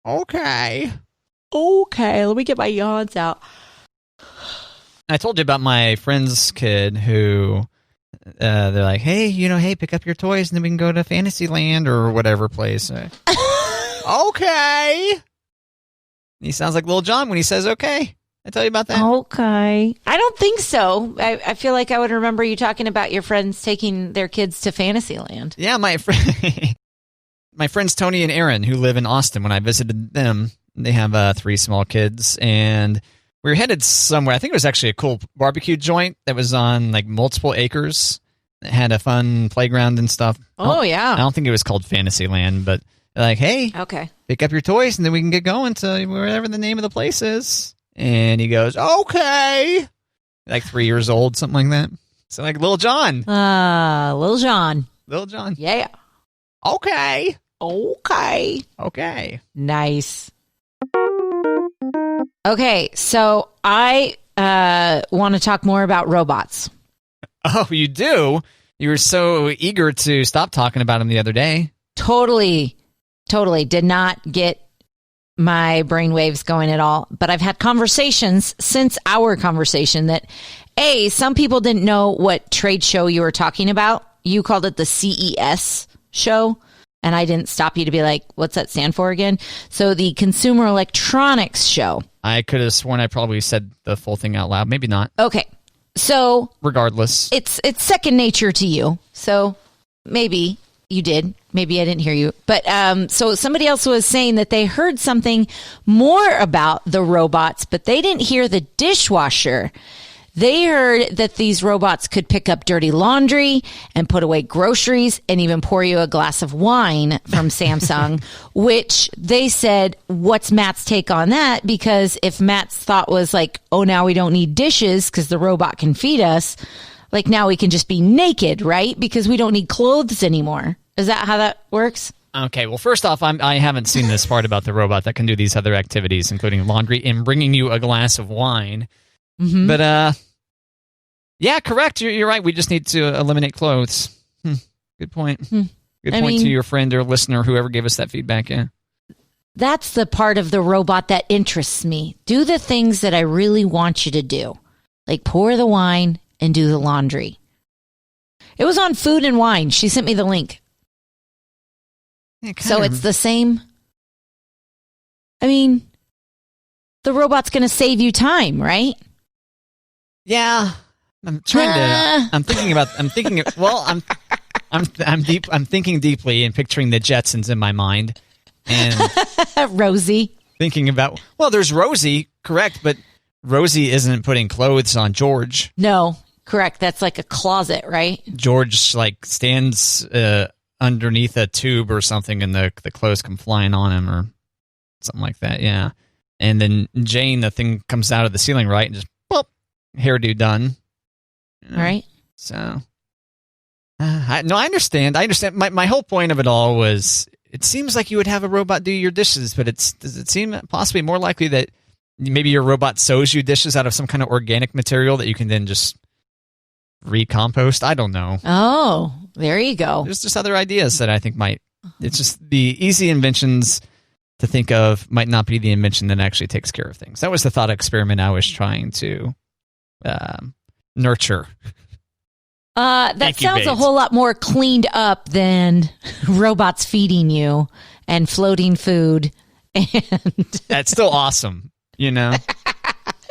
Okay. Okay, let me get my yawns out. I told you about my friend's kid who they're like, hey, pick up your toys and then we can go to Fantasyland or whatever place. Okay. He sounds like Lil Jon when he says okay. I tell you about that? Okay. I don't think so. I feel like I would remember you talking about your friends taking their kids to Fantasyland. Yeah, my friends Tony and Aaron, who live in Austin, when I visited them, they have 3 small kids, and we were headed somewhere. I think it was actually a cool barbecue joint that was on like multiple acres. It had a fun playground and stuff. Oh, yeah. I don't think it was called Fantasyland, but like, hey, okay, pick up your toys and then we can get going to wherever the name of the place is. And he goes, okay. Like 3 years old, something like that. So like Lil Jon. Lil Jon. Lil Jon. Yeah. Okay. Okay. Okay. Nice. Okay, so I want to talk more about robots. Oh, you do? You were so eager to stop talking about them the other day. Totally did not get my brainwaves going at all. But I've had conversations since our conversation that, some people didn't know what trade show you were talking about. You called it the CES show. And I didn't stop you to be like, what's that stand for again? So the Consumer Electronics Show. I could have sworn I probably said the full thing out loud. Maybe not. Okay. So regardless, it's second nature to you. So maybe you did. Maybe I didn't hear you. But so somebody else was saying that they heard something more about the robots, but they didn't hear the dishwasher. They heard that these robots could pick up dirty laundry and put away groceries and even pour you a glass of wine from Samsung, which they said, what's Matt's take on that? Because if Matt's thought was like, oh, now we don't need dishes because the robot can feed us, like now we can just be naked, right? Because we don't need clothes anymore. Is that how that works? Okay, well, first off, I haven't seen this part about the robot that can do these other activities, including laundry and bringing you a glass of wine. Mm-hmm. But, yeah, correct. You're right. We just need to eliminate clothes. Good point. Good point to your friend or listener, whoever gave us that feedback. Yeah. That's the part of the robot that interests me. Do the things that I really want you to do, like pour the wine and do the laundry. It was on Food and Wine. She sent me the link. Yeah, so it's the same. I mean, the robot's going to save you time, right? Yeah. I'm trying to. I'm thinking. Well, I'm deep. I'm thinking deeply and picturing the Jetsons in my mind, and Rosie. Thinking about. Well, there's Rosie, correct, but Rosie isn't putting clothes on George. No, correct. That's like a closet, right? George like stands underneath a tube or something, and the clothes come flying on him or something like that. Yeah, and then Jane, the thing comes out of the ceiling, right, and just hairdo done. Right. So, I understand. My whole point of it all was, it seems like you would have a robot do your dishes, but does it seem possibly more likely that maybe your robot sews you dishes out of some kind of organic material that you can then just recompost? I don't know. Oh, there you go. There's just other ideas that I think it's just the easy inventions to think of might not be the invention that actually takes care of things. That was the thought experiment I was trying to nurture. That sounds a whole lot more cleaned up than robots feeding you and floating food. And that's still awesome, you know.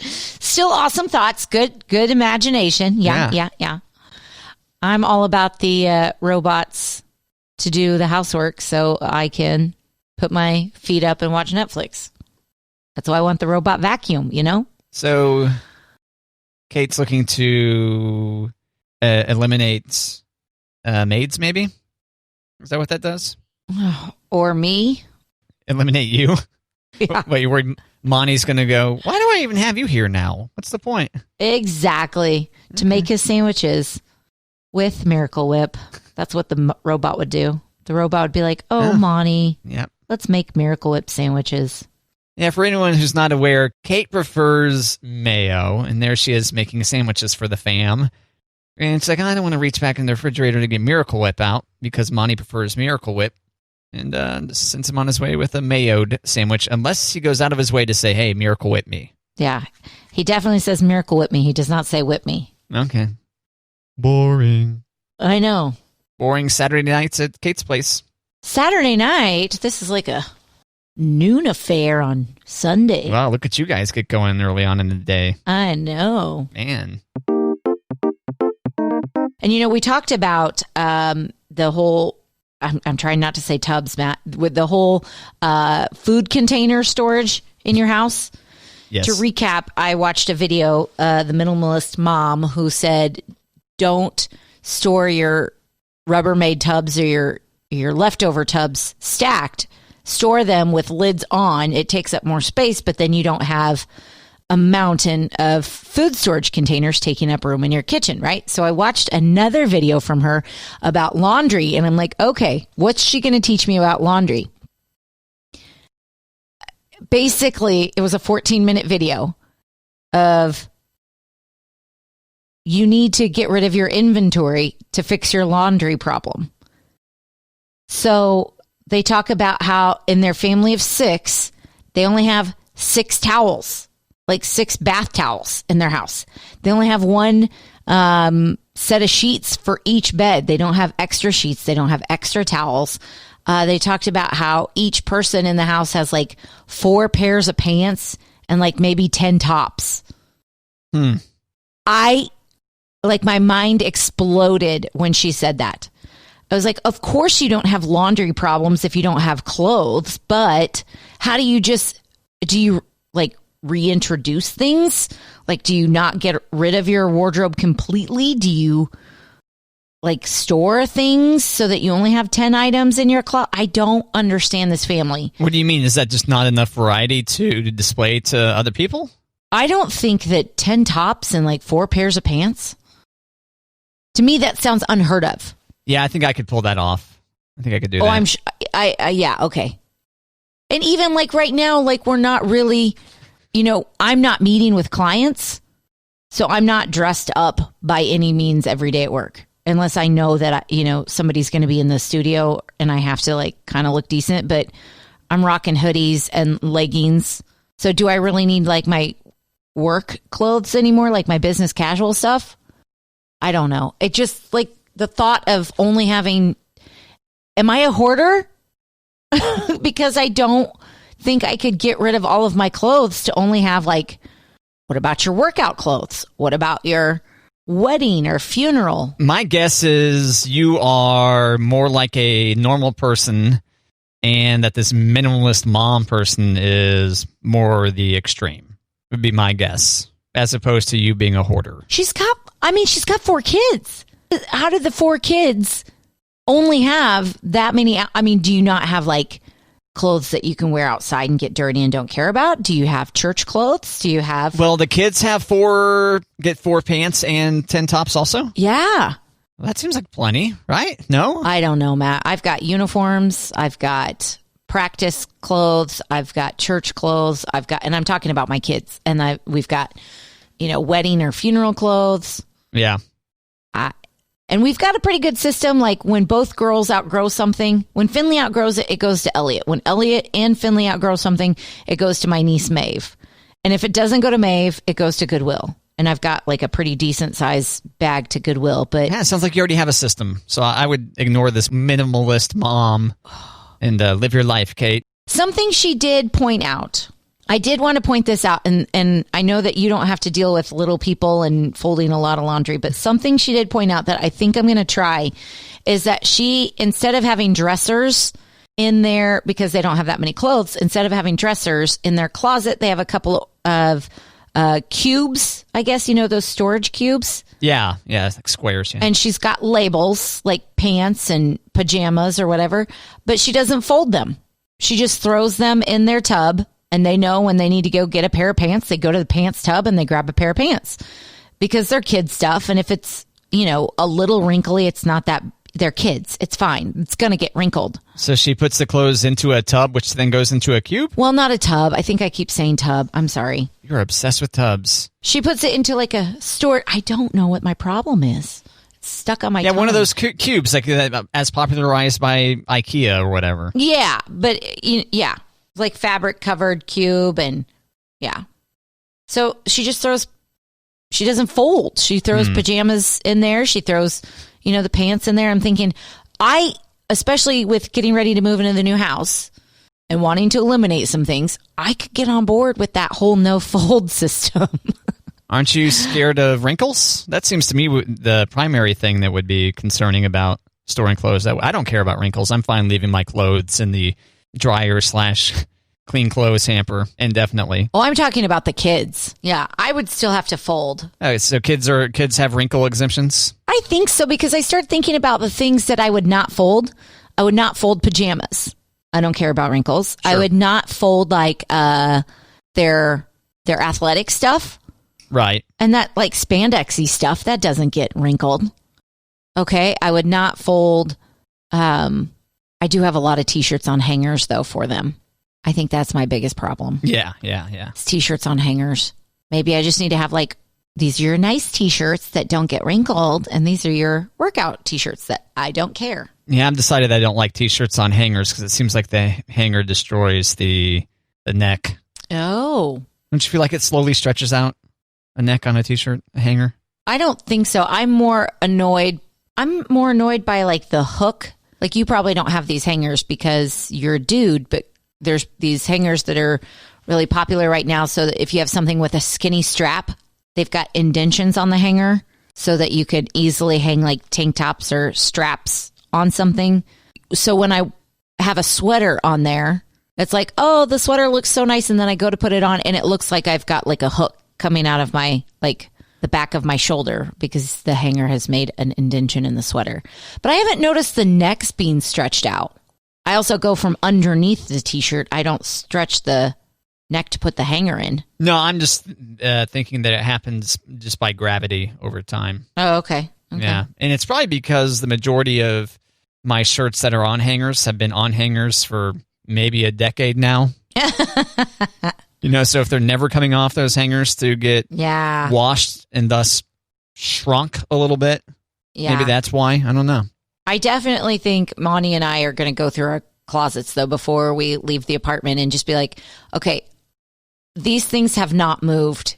Still awesome thoughts. Good imagination. Yeah. I'm all about the robots to do the housework so I can put my feet up and watch Netflix. That's why I want the robot vacuum, you know? So Kate's looking to eliminate maids, maybe? Is that what that does? Or me? Eliminate you? Yeah. Wait, you're worried Monty's going to go, why do I even have you here now? What's the point? Exactly. To make his sandwiches with Miracle Whip. That's what the robot would do. The robot would be like, Monty, let's make Miracle Whip sandwiches. Yeah, for anyone who's not aware, Kate prefers mayo, and there she is making sandwiches for the fam. And it's like, I don't want to reach back in the refrigerator to get Miracle Whip out because Monty prefers Miracle Whip. and just sends him on his way with a mayoed sandwich, unless he goes out of his way to say, hey, Miracle Whip me. Yeah. He definitely says Miracle Whip me. He does not say whip me. Okay. Boring. I know. Boring Saturday nights at Kate's place. Saturday night? This is like a noon affair on Sunday. Wow, look at you guys get going early on in the day. I know. Man. And, we talked about the whole, I'm trying not to say tubs, Matt, with the whole food container storage in your house. Yes. To recap, I watched a video, the minimalist mom, who said, don't store your Rubbermaid tubs or your leftover tubs stacked. Store them with lids on. It takes up more space, but then you don't have a mountain of food storage containers taking up room in your kitchen, right? So I watched another video from her about laundry, and I'm like, okay, what's she going to teach me about laundry? Basically, it was a 14-minute video of you need to get rid of your inventory to fix your laundry problem. So they talk about how in their family of 6, they only have 6 towels, like 6 bath towels in their house. They only have one set of sheets for each bed. They don't have extra sheets. They don't have extra towels. They talked about how each person in the house has like 4 pairs of pants and like maybe 10 tops. My mind exploded when she said that. I was like, of course you don't have laundry problems if you don't have clothes, but how do you reintroduce things? Like, do you not get rid of your wardrobe completely? Do you store things so that you only have 10 items in your closet? I don't understand this family. What do you mean? Is that just not enough variety to display to other people? I don't think that 10 tops and like 4 pairs of pants. To me, that sounds unheard of. Yeah, I think I could pull that off. I think I could do that. Yeah, okay. And even like right now, like we're not really, I'm not meeting with clients, so I'm not dressed up by any means every day at work. Unless I know that, somebody's going to be in the studio and I have to like kind of look decent, but I'm rocking hoodies and leggings. So do I really need like my work clothes anymore? Like my business casual stuff? I don't know. It just like the thought of only having, am I a hoarder? Because I don't think I could get rid of all of my clothes to only have like, what about your workout clothes? What about your wedding or funeral? My guess is you are more like a normal person and that this minimalist mom person is more the extreme, would be my guess, as opposed to you being a hoarder. She's got 4 kids. How did the 4 kids only have that many? I mean, do you not have like clothes that you can wear outside and get dirty and don't care about? Do you have church clothes? Do you have... Well, the kids have 4 pants and 10 tops also? Yeah. Well, that seems like plenty, right? No? I don't know, Matt. I've got uniforms. I've got practice clothes. I've got church clothes. And I'm talking about my kids. And we've got, wedding or funeral clothes. Yeah. And we've got a pretty good system. Like when both girls outgrow something, when Finley outgrows it, it goes to Elliot. When Elliot and Finley outgrow something, it goes to my niece Maeve. And if it doesn't go to Maeve, it goes to Goodwill. And I've got like a pretty decent size bag to Goodwill. But yeah, it sounds like you already have a system. So I would ignore this minimalist mom and live your life, Kate. Something she did point out. I did want to point this out, and I know that you don't have to deal with little people and folding a lot of laundry, but something she did point out that I think I'm going to try is that she, instead of having dressers in there, because they don't have that many clothes, instead of having dressers in their closet, they have a couple of cubes, I guess, those storage cubes. Yeah, it's like squares. Yeah. And she's got labels like pants and pajamas or whatever, but she doesn't fold them. She just throws them in their tub. And they know when they need to go get a pair of pants, they go to the pants tub and they grab a pair of pants because they're kid stuff. And if it's, a little wrinkly, it's not that they're kids. It's fine. It's going to get wrinkled. So she puts the clothes into a tub, which then goes into a cube? Well, not a tub. I think I keep saying tub. I'm sorry. You're obsessed with tubs. She puts it into like a store. I don't know what my problem is. stuck on my Yeah, tongue. one of those cubes, like as popularized by IKEA or whatever. Yeah, but yeah, like fabric covered cube, and yeah. So she just throws. She doesn't fold. She throws pajamas in there. She throws, the pants in there. I'm thinking, especially with getting ready to move into the new house and wanting to eliminate some things, I could get on board with that whole no fold system. Aren't you scared of wrinkles? That seems to me the primary thing that would be concerning about storing clothes. I don't care about wrinkles. I'm fine leaving my clothes in the dryer / clean clothes hamper indefinitely. Oh, I'm talking about the kids. Yeah, I would still have to fold. Oh, so kids have wrinkle exemptions? I think so, because I started thinking about the things that I would not fold. I would not fold pajamas. I don't care about wrinkles. Sure. I would not fold like their athletic stuff. Right. And that like spandexy stuff, that doesn't get wrinkled. Okay. I would not fold. I do have a lot of t-shirts on hangers though for them. I think that's my biggest problem. Yeah. It's t-shirts on hangers. Maybe I just need to have like, these are your nice t-shirts that don't get wrinkled, and these are your workout t-shirts that I don't care. Yeah, I've decided I don't like t-shirts on hangers because it seems like the hanger destroys the neck. Oh. Don't you feel like it slowly stretches out a neck on a t-shirt, a hanger? I don't think so. I'm more annoyed by like the hook. Like you probably don't have these hangers because you're a dude, but there's these hangers that are really popular right now. So that if you have something with a skinny strap, they've got indentions on the hanger so that you could easily hang like tank tops or straps on something. So when I have a sweater on there, it's like, oh, the sweater looks so nice. And then I go to put it on and it looks like I've got like a hook coming out of my, like the back of my shoulder because the hanger has made an indentation in the sweater. But I haven't noticed the necks being stretched out. I also go from underneath the t-shirt. I don't stretch the neck to put the hanger in. No, I'm just thinking that it happens just by gravity over time. Oh, okay. Yeah, and it's probably because the majority of my shirts that are on hangers have been on hangers for maybe a decade now. So if they're never coming off those hangers to get washed and thus shrunk a little bit, maybe that's why. I don't know. I definitely think Monty and I are going to go through our closets, though, before we leave the apartment and just be like, okay, these things have not moved.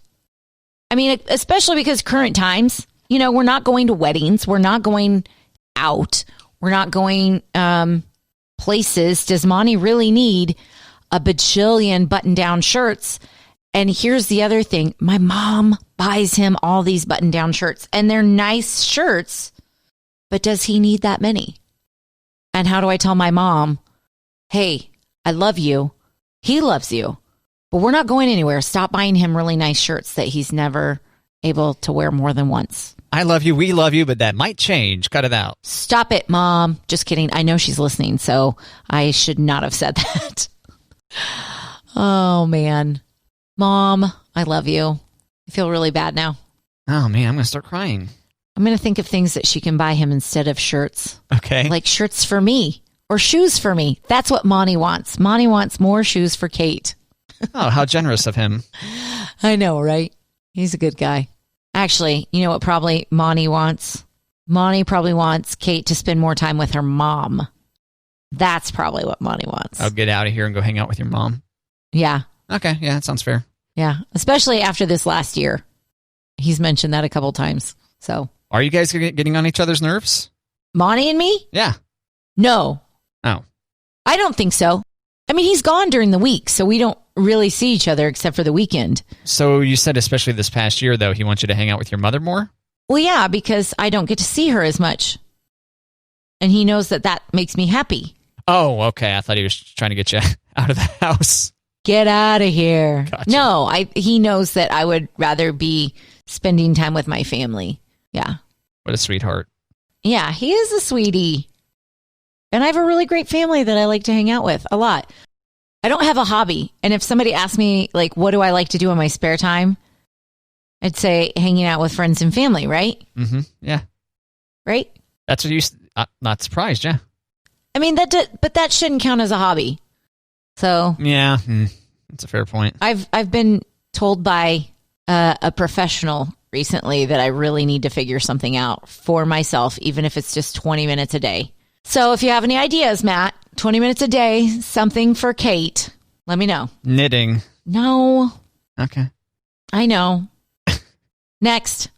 I mean, especially because current times, we're not going to weddings. We're not going out. We're not going places. Does Monty really need a bajillion button-down shirts? And here's the other thing. My mom buys him all these button-down shirts, and they're nice shirts, but does he need that many? And how do I tell my mom, hey, I love you. He loves you. But we're not going anywhere. Stop buying him really nice shirts that he's never able to wear more than once. I love you. We love you, but that might change. Cut it out. Stop it, Mom. Just kidding. I know she's listening, so I should not have said that. Oh, man. Mom, I love you. I feel really bad now. Oh, man, I'm going to start crying. I'm going to think of things that she can buy him instead of shirts. Okay. Like shirts for me or shoes for me. That's what Monty wants. Monty wants more shoes for Kate. Oh, how generous of him. I know, right? He's a good guy. Actually, you know what probably Monty wants? Monty probably wants Kate to spend more time with her mom. That's probably what Monty wants. I'll get out of here and go hang out with your mom. Yeah. Okay, yeah, that sounds fair. Yeah, especially after this last year. He's mentioned that a couple times. So, are you guys getting on each other's nerves? Monty and me? Yeah. No. Oh. I don't think so. I mean, he's gone during the week, so we don't really see each other except for the weekend. So you said especially this past year, though, he wants you to hang out with your mother more? Well, yeah, because I don't get to see her as much. And he knows that that makes me happy. Oh, okay. I thought he was trying to get you out of the house. Get out of here. Gotcha. No, he knows that I would rather be spending time with my family. Yeah. What a sweetheart. Yeah, he is a sweetie. And I have a really great family that I like to hang out with a lot. I don't have a hobby. And if somebody asks me, like, what do I like to do in my spare time? I'd say hanging out with friends and family, right? Mm-hmm. Yeah. Right? That's what you... not surprised, yeah. I mean, but that shouldn't count as a hobby. So... Yeah, that's a fair point. I've been told by a professional recently that I really need to figure something out for myself, even if it's just 20 minutes a day. So if you have any ideas, Matt, 20 minutes a day, something for Kate, let me know. Knitting. No. Okay. I know. Next.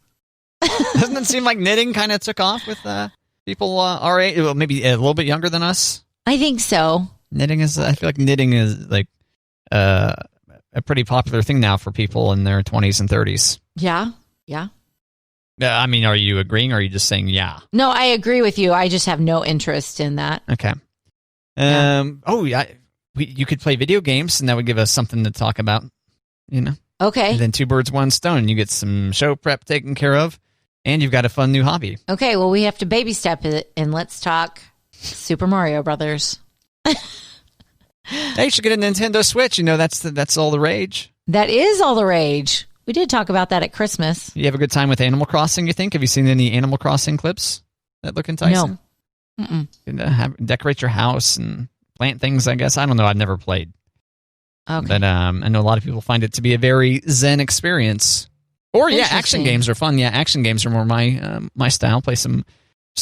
Doesn't it seem like knitting kind of took off with people our age? Well, maybe a little bit younger than us? I think so. Knitting is, I feel like knitting is like a pretty popular thing now for people in their 20s and 30s. Yeah. Yeah. I mean, are you agreeing or are you just saying yeah? No, I agree with you. I just have no interest in that. Okay. Oh, yeah. You could play video games and that would give us something to talk about, you know? Okay. And then 2 birds, 1 stone. You get some show prep taken care of and you've got a fun new hobby. Okay. Well, we have to baby step it and let's talk Super Mario Brothers. Hey, you should get a Nintendo Switch. You know, that's all the rage. That is all the rage. We did talk about that at Christmas. You have a good time with Animal Crossing, you think? Have you seen any Animal Crossing clips that look enticing? No. Mm-mm. You can, decorate your house and plant things, I guess. I don't know. I've never played. Okay. But I know a lot of people find it to be a very zen experience. Or, yeah, action games are fun. Yeah, action games are more my style. Play some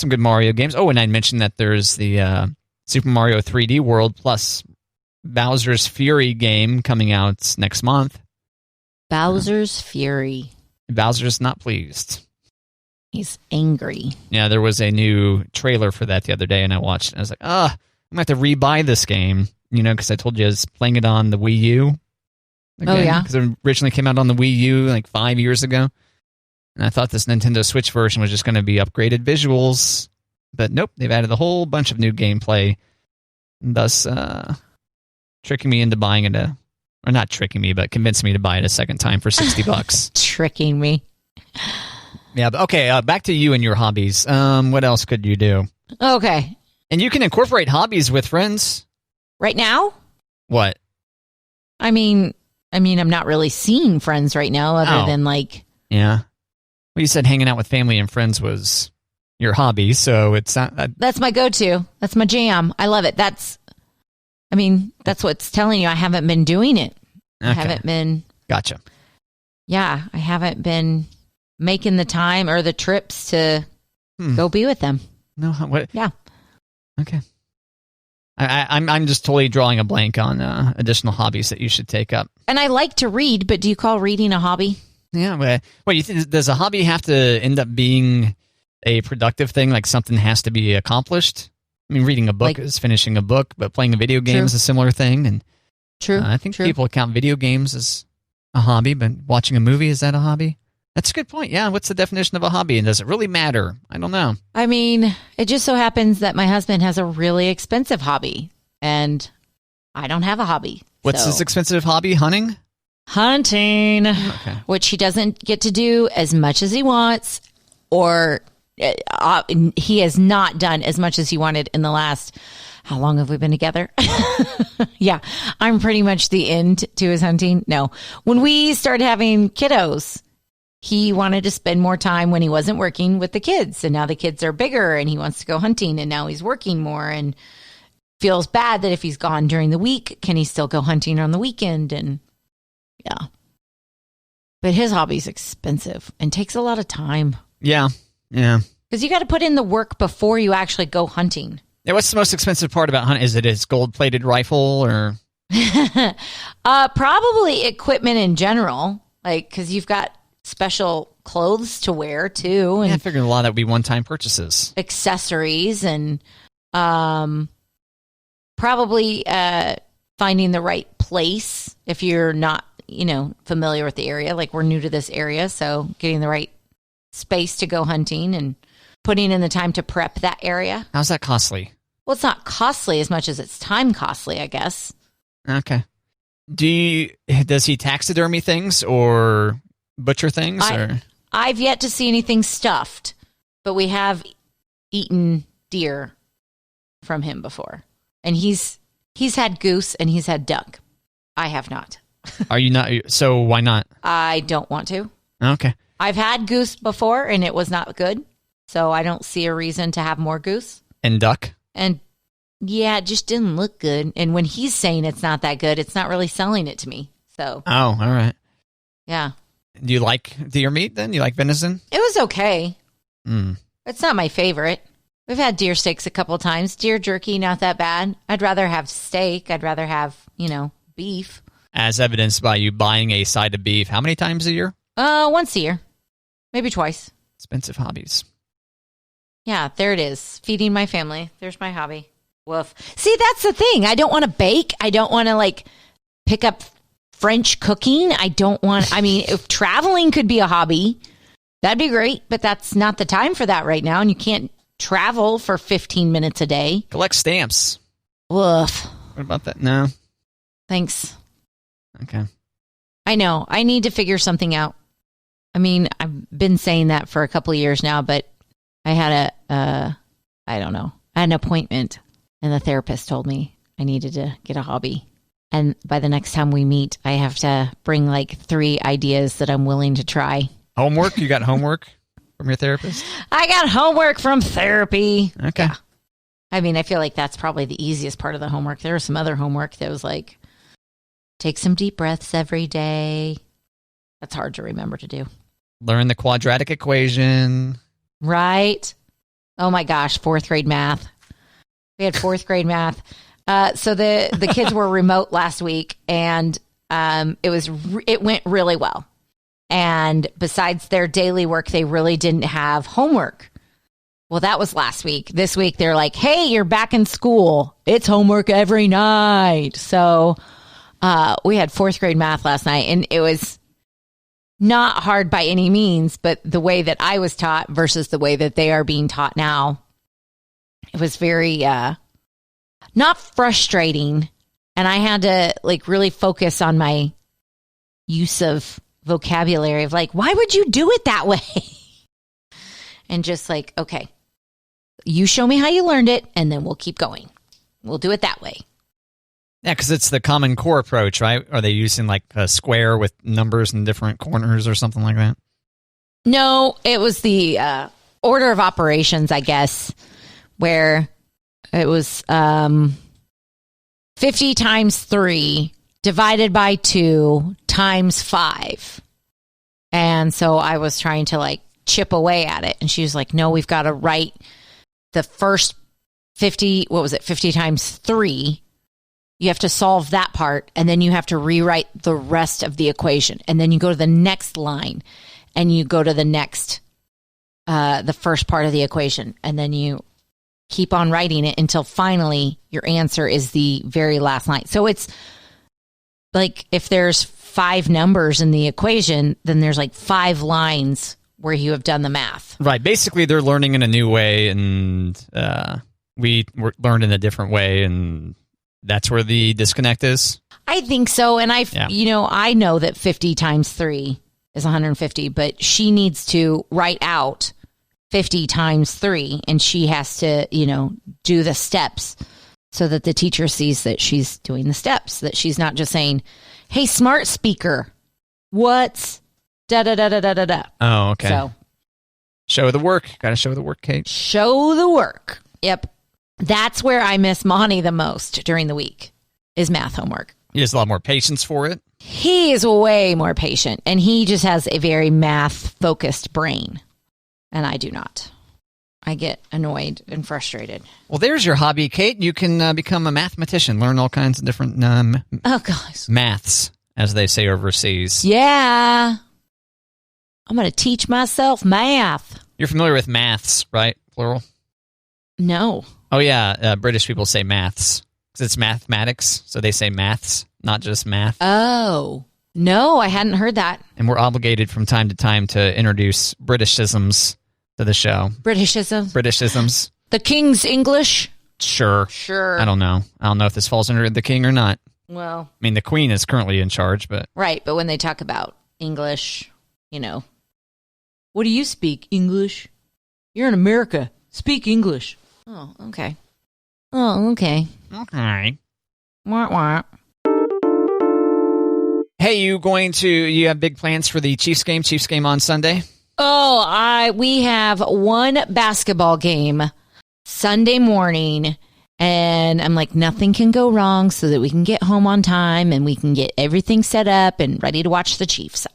good Mario games. Oh, and I mentioned that there's the Super Mario 3D World plus Bowser's Fury game coming out next month. Bowser's Fury. Bowser's not pleased. He's angry. Yeah, there was a new trailer for that the other day, and I watched it. And I was like, I'm going to have to rebuy this game, you know, because I told you I was playing it on the Wii U. Again, oh, yeah? Because it originally came out on the Wii U like 5 years ago. And I thought this Nintendo Switch version was just going to be upgraded visuals. But nope, they've added a whole bunch of new gameplay, thus tricking me into buying it. Or not tricking me, but convincing me to buy it a second time for $60. Tricking me. Yeah, but okay, back to you and your hobbies. What else could you do? Okay. And you can incorporate hobbies with friends. Right now? What? I mean, I'm not really seeing friends right now other than like... Yeah. Well, you said hanging out with family and friends was your hobby, so it's not... That's my go-to. That's my jam. I love it. That's what's telling you I haven't been doing it. Okay. I haven't been... Gotcha. Yeah, I haven't been making the time or the trips to go be with them. No, what? Yeah. Okay. I'm just totally drawing a blank on additional hobbies that you should take up. And I like to read, but do you call reading a hobby? Yeah. Well, you think, does a hobby have to end up being a productive thing? Like something has to be accomplished? I mean, reading a book is finishing a book, but playing a video game is a similar thing. And I think people count video games as a hobby, but watching a movie, is that a hobby? That's a good point. Yeah. What's the definition of a hobby? And does it really matter? I don't know. I mean, it just so happens that my husband has a really expensive hobby and I don't have a hobby. What's his expensive hobby? Hunting? Hunting, okay. Which he doesn't get to do as much as he wants, or he has not done as much as he wanted in the last, how long have we been together? Yeah, I'm pretty much the end to his hunting. No, when we started having kiddos, he wanted to spend more time when he wasn't working with the kids. And now the kids are bigger and he wants to go hunting and now he's working more and feels bad that if he's gone during the week, can he still go hunting on the weekend? And yeah. But his hobby's expensive and takes a lot of time. Yeah. Yeah. Because you got to put in the work before you actually go hunting. Yeah. What's the most expensive part about hunting? Is it his gold-plated rifle or? Probably equipment in general. Like, because you've got special clothes to wear too, and I figured a lot of that would be one-time purchases, accessories, and probably finding the right place if you're not, familiar with the area. Like we're new to this area, so getting the right space to go hunting and putting in the time to prep that area. How's that costly? Well, it's not costly as much as it's time costly, I guess. Okay. Does he taxidermy things or butcher things? I've yet to see anything stuffed, but we have eaten deer from him before. And he's had goose and he's had duck. I have not. Are you not? So why not? I don't want to. Okay. I've had goose before and it was not good. So I don't see a reason to have more goose. And duck? And yeah, it just didn't look good. And when he's saying it's not that good, it's not really selling it to me. So. Oh, all right. Yeah. Do you like deer meat then? You like venison? It was okay. Mm. It's not my favorite. We've had deer steaks a couple of times. Deer jerky, not that bad. I'd rather have steak. I'd rather have, beef. As evidenced by you buying a side of beef how many times a year? Once a year. Maybe twice. Expensive hobbies. Yeah, there it is. Feeding my family. There's my hobby. Woof. See, that's the thing. I don't want to bake. I don't want to, pick up French cooking. If traveling could be a hobby, that'd be great, but that's not the time for that right now, and you can't travel for 15 minutes a day. Collect stamps. Woof. What about that? No. Thanks. Okay. I know. I need to figure something out. I've been saying that for a couple of years now, but I had I had an appointment, and the therapist told me I needed to get a hobby. And by the next time we meet, I have to bring 3 ideas that I'm willing to try. Homework? You got homework from your therapist? I got homework from therapy. Okay. Yeah. I feel like that's probably the easiest part of the homework. There was some other homework that was take some deep breaths every day. That's hard to remember to do. Learn the quadratic equation. Right. Oh my gosh, 4th grade math. We had 4th grade math. So the kids were remote last week, and it went really well. And besides their daily work, they really didn't have homework. Well, that was last week. This week, they're like, hey, you're back in school. It's homework every night. So we had 4th grade math last night, and it was not hard by any means, but the way that I was taught versus the way that they are being taught now, it was very not frustrating. And I had to really focus on my use of vocabulary of why would you do it that way? And just okay, you show me how you learned it, and then we'll keep going. We'll do it that way. Yeah, because it's the Common Core approach, right? Are they using a square with numbers in different corners or something like that? No, it was the order of operations, I guess, where it was 50 times 3 divided by 2 times 5. And so I was trying to chip away at it. And she was like, no, we've got to write the first 50, 50 times 3. You have to solve that part, and then you have to rewrite the rest of the equation. And then you go to the next line, and you go to the next, the first part of the equation. And then you keep on writing it until finally your answer is the very last line. So it's if there's 5 numbers in the equation, then there's 5 lines where you have done the math. Right. Basically, they're learning in a new way, and we learned in a different way, and that's where the disconnect is? I think so. And I know that 50 times 3 is 150, but she needs to write out 50 times 3, and she has to, do the steps so that the teacher sees that she's doing the steps, that she's not just saying, hey, smart speaker, what's da-da-da-da-da-da-da. Oh, okay. So, show the work. Got to show the work, Kate. Show the work. Yep. That's where I miss Monty the most during the week, is math homework. He has a lot more patience for it. He is way more patient, and he just has a very math-focused brain, and I do not. I get annoyed and frustrated. Well, there's your hobby, Kate. You can become a mathematician, learn all kinds of different maths, as they say overseas. Yeah. I'm going to teach myself math. You're familiar with maths, right? Plural? No. Oh, yeah. British people say maths because it's mathematics. So they say maths, not just math. Oh, no, I hadn't heard that. And we're obligated from time to time to introduce Britishisms to the show. Britishisms. The King's English? Sure. I don't know. I don't know if this falls under the king or not. Well. I mean, the queen is currently in charge, but. Right, but when they talk about English, what do you speak? English? You're in America. Speak English. Oh, okay. Okay. Wah, wah. Hey, you have big plans for the Chiefs game on Sunday? Oh, we have one basketball game Sunday morning, And I'm like, nothing can go wrong so that we can get home on time and we can get everything set up and ready to watch the Chiefs.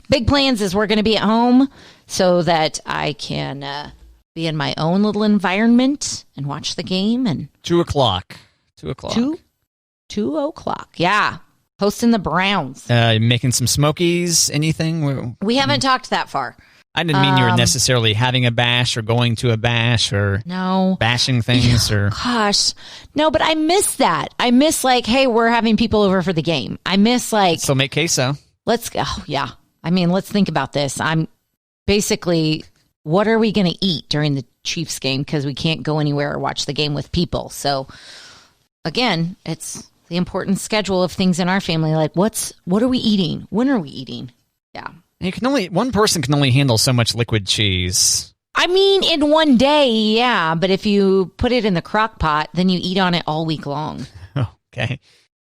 Big plans is we're going to be at home so that I can be in my own little environment and watch the game. And 2 o'clock. 2 o'clock. Yeah. Hosting the Browns. Making some Smokies, anything? We haven't talked that far. I didn't mean you were necessarily having a bash or going to a bash or bashing things or. Gosh, no, but I miss that. I miss hey, we're having people over for the game. I miss So make queso. Let's think about this. I'm basically, what are we going to eat during the Chiefs game? Because we can't go anywhere or watch the game with people. So again, it's the important schedule of things in our family. Like what are we eating? When are we eating? Yeah. One person can only handle so much liquid cheese. I mean, in one day, yeah. But if you put it in the crock pot, then you eat on it all week long. Okay.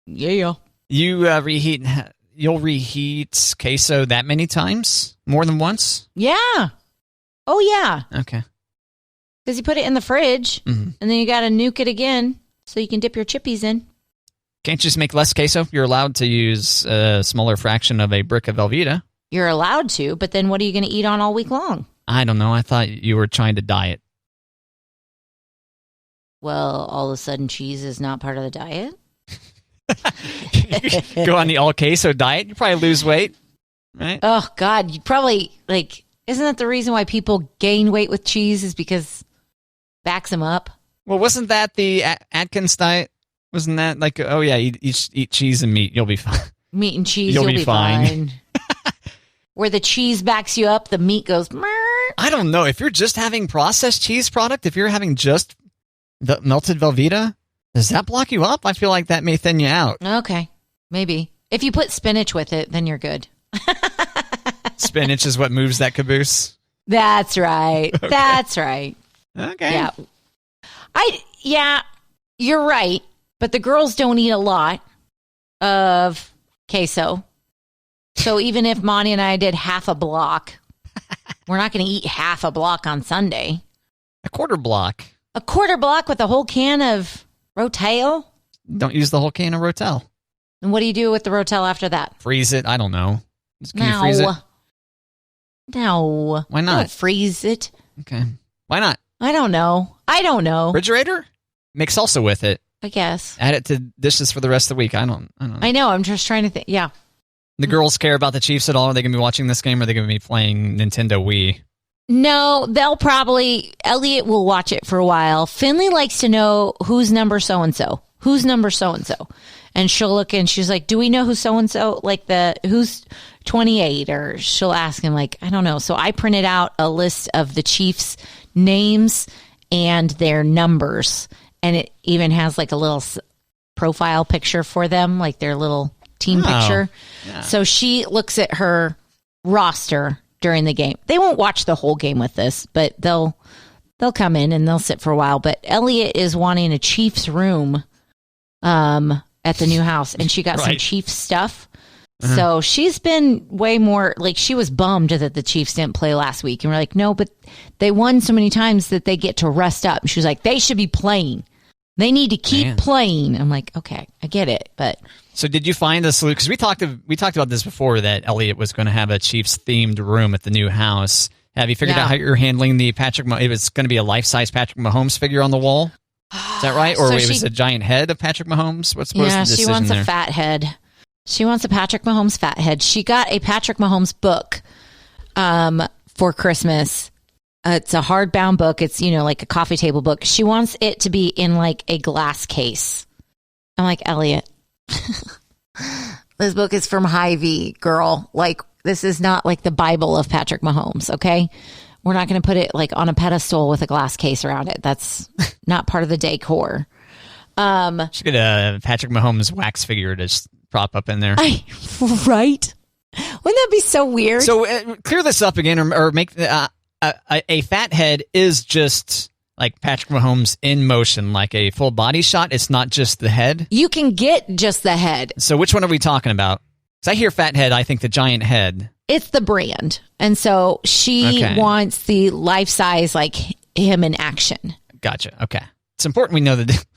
Yeah. You'll reheat queso that many times? More than once? Yeah. Oh, yeah. Okay. Because you put it in the fridge, and then you got to nuke it again so you can dip your chippies in. Can't you just make less queso? You're allowed to use a smaller fraction of a brick of Velveeta. You're allowed to, but then what are you going to eat on all week long? I don't know. I thought you were trying to diet. Well, all of a sudden cheese is not part of the diet? Go on the all queso diet, you probably lose weight, right? Oh, God. You probably, isn't that the reason why people gain weight with cheese is because it backs them up? Well, wasn't that the Atkins diet? Wasn't that eat cheese and meat, you'll be fine. Meat and cheese, you'll be fine. Where the cheese backs you up, the meat goes, Murr. I don't know. If you're just having processed cheese product, if you're having just the melted Velveeta, does that block you up? I feel like that may thin you out. Okay, maybe. If you put spinach with it, then you're good. Spinach is what moves that caboose? That's right. Okay. That's right. Okay. Yeah, you're right. But the girls don't eat a lot of queso. So even if Monty and I did half a block, we're not going to eat half a block on Sunday. A quarter block. A quarter block with a whole can of Rotel? Don't use the whole can of Rotel. And what do you do with the Rotel after that? Freeze it. I don't know. Can you freeze it? No. Why not? Don't freeze it. Okay. Why not? I don't know. Refrigerator? Make salsa with it. I guess. Add it to dishes for the rest of the week. I don't know. I know. I'm just trying to think. Yeah. The girls care about the Chiefs at all? Are they going to be watching this game or are they going to be playing Nintendo Wii? No, Elliot will watch it for a while. Finley likes to know who's number so-and-so. Who's number so-and-so? And she'll look and she's like, do we know who so-and-so, who's 28? Or she'll ask him I don't know. So I printed out a list of the Chiefs' names and their numbers. And it even has a little profile picture for them, their little team picture. Yeah. So she looks at her roster during the game. They won't watch the whole game with this, but they'll come in and they'll sit for a while. But Elliot is wanting a Chiefs room at the new house, and she got some Chiefs stuff. Uh-huh. So she's been way more she was bummed that the Chiefs didn't play last week, and we're like, no, but they won so many times that they get to rest up. She was like, they should be playing. They need to keep playing. I'm like, okay, I get it, but. So did you find a solution? Because we talked about this before, that Elliot was going to have a Chiefs themed room at the new house. Have you figured out how you're handling the Patrick? If it's going to be a life-size Patrick Mahomes figure on the wall, is that right? Or it was a giant head of Patrick Mahomes? What's the decision she wants there? A fat head. She wants a Patrick Mahomes fat head. She got a Patrick Mahomes book for Christmas. It's a hardbound book. It's, like a coffee table book. She wants it to be in a glass case. I'm like, Elliot, this book is from Hy-Vee, girl. This is not the Bible of Patrick Mahomes, okay? We're not going to put it on a pedestal with a glass case around it. That's not part of the decor. Should get a Patrick Mahomes wax figure to just prop up in there. Right? Wouldn't that be so weird? So clear this up again, or make a fat head is just Patrick Mahomes in motion, a full body shot. It's not just the head. You can get just the head. So which one are we talking about? Because I hear fat head, I think the giant head. It's the brand. And so she wants the life size, him in action. Gotcha. Okay. It's important we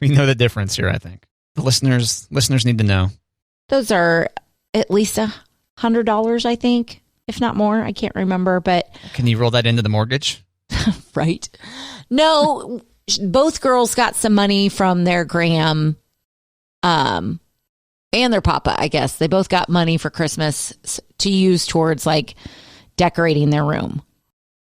know the difference here, I think. The listeners need to know. Those are at least $100, I think, if not more. I can't remember, but can you roll that into the mortgage? Right. No, both girls got some money from their Graham and their papa, I guess. They both got money for Christmas to use towards like decorating their room.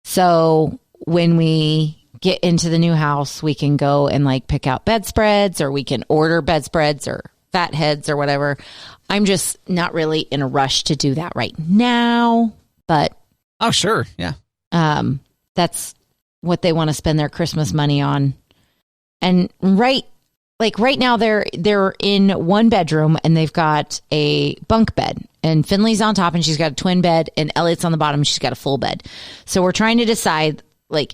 So when we get into the new house, we can go and like pick out bedspreads, or we can order bedspreads or fat heads or whatever. I'm just not really in a rush to do that right now, but oh, sure. Yeah. That's what they want to spend their Christmas money on. And right now they're in one bedroom and they've got a bunk bed, and Finley's on top and she's got a twin bed, and Elliot's on the bottom and she's got a full bed. So we're trying to decide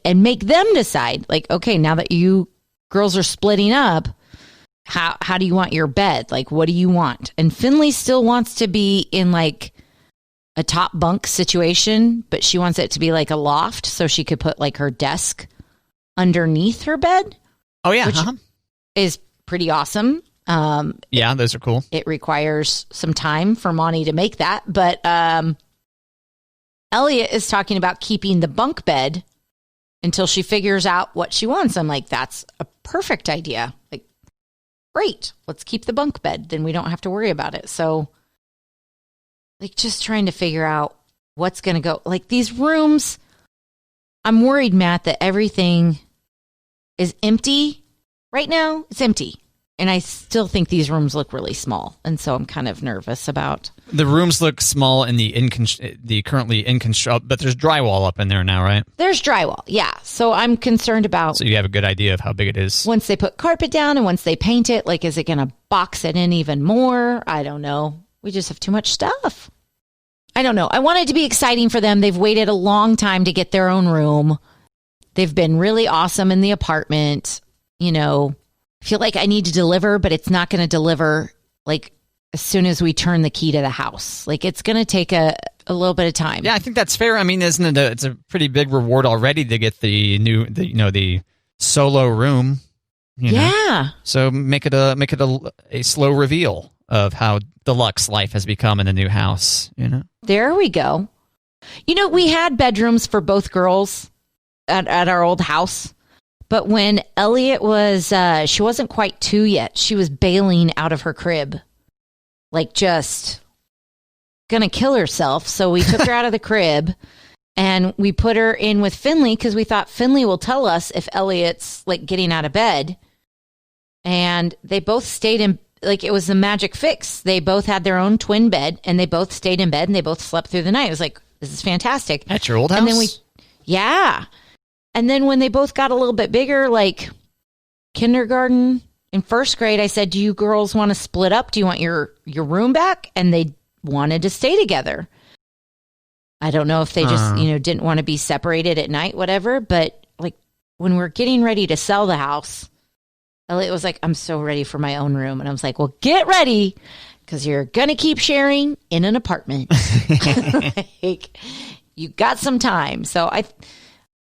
and make them decide okay, now that you girls are splitting up, how do you want your bed? What do you want? And Finley still wants to be in a top bunk situation, but she wants it to be like a loft so she could put her desk underneath her bed. Oh yeah. Which is pretty awesome. Yeah, those are cool. It requires some time for Monty to make that, but Elliot is talking about keeping the bunk bed until she figures out what she wants. I'm like, that's a perfect idea. Great, let's keep the bunk bed. Then we don't have to worry about it. So just trying to figure out what's going to go. These rooms, I'm worried, Matt, that everything is empty right now. It's empty. And I still think these rooms look really small. And so I'm kind of nervous about. The rooms look small in the currently in construction, but there's drywall up in there now, right? There's drywall, yeah. So I'm concerned about. So you have a good idea of how big it is. Once they put carpet down and once they paint it, is it going to box it in even more? I don't know. We just have too much stuff. I don't know. I want it to be exciting for them. They've waited a long time to get their own room. They've been really awesome in the apartment. I feel like I need to deliver, but it's not going to deliver as soon as we turn the key to the house. It's going to take a little bit of time. Yeah, I think that's fair. I mean, isn't it? It's a pretty big reward already to get the solo room. Yeah. So make it a slow reveal of how deluxe life has become in the new house. There we go. We had bedrooms for both girls at our old house. But when Elliot was, she wasn't quite 2 yet. She was bailing out of her crib, just gonna kill herself. So we took her out of the crib and we put her in with Finley because we thought Finley will tell us if Elliot's getting out of bed. And they both stayed in, it was the magic fix. They both had their own twin bed and they both stayed in bed and they both slept through the night. It was this is fantastic. At your old house? And then yeah. And then when they both got a little bit bigger, kindergarten and first grade, I said, do you girls want to split up? Do you want your room back? And they wanted to stay together. I don't know if they just, didn't want to be separated at night, whatever. But when we're getting ready to sell the house, Elliot was like, I'm so ready for my own room. And I was like, well, get ready because you're going to keep sharing in an apartment. You got some time. So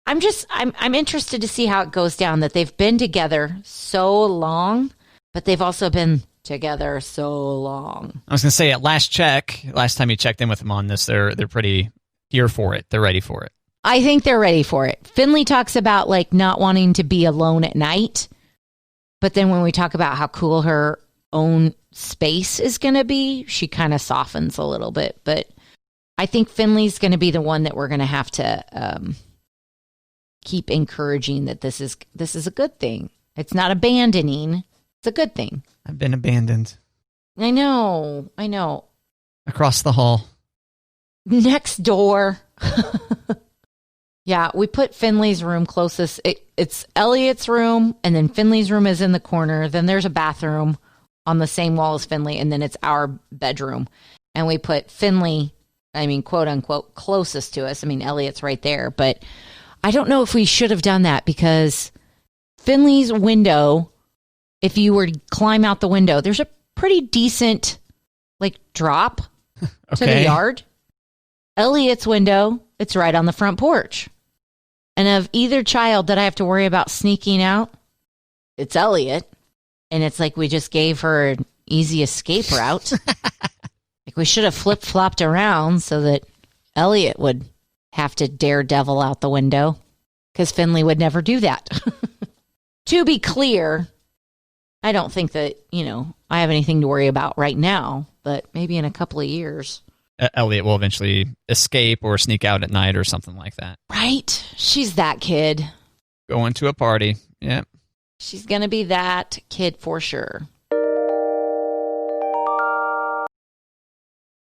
I'm interested to see how it goes down, that they've been together so long, but they've also been together so long. I was going to say, at last time you checked in with them on this, they're pretty here for it. They're ready for it. I think they're ready for it. Finley talks about not wanting to be alone at night. But then when we talk about how cool her own space is going to be, she kind of softens a little bit. But I think Finley's going to be the one that we're going to have to keep encouraging that this is a good thing. It's not abandoning. It's a good thing. I've been abandoned. I know. Across the hall. Next door. Yeah, we put Finley's room closest. It's Elliot's room, and then Finley's room is in the corner. Then there's a bathroom on the same wall as Finley, and then it's our bedroom. And we put Finley, quote unquote, closest to us. Elliot's right there, but I don't know if we should have done that because Finley's window, if you were to climb out the window, there's a pretty decent drop to the yard. Elliot's window, it's right on the front porch. And of either child that I have to worry about sneaking out, it's Elliot. And it's like we just gave her an easy escape route. Like we should have flip-flopped around so that Elliot would have to daredevil out the window, because Finley would never do that. To be clear, I don't think that, I have anything to worry about right now, but maybe in a couple of years. Elliot will eventually escape or sneak out at night or something like that. Right? She's that kid. Going to a party. Yeah. She's going to be that kid for sure.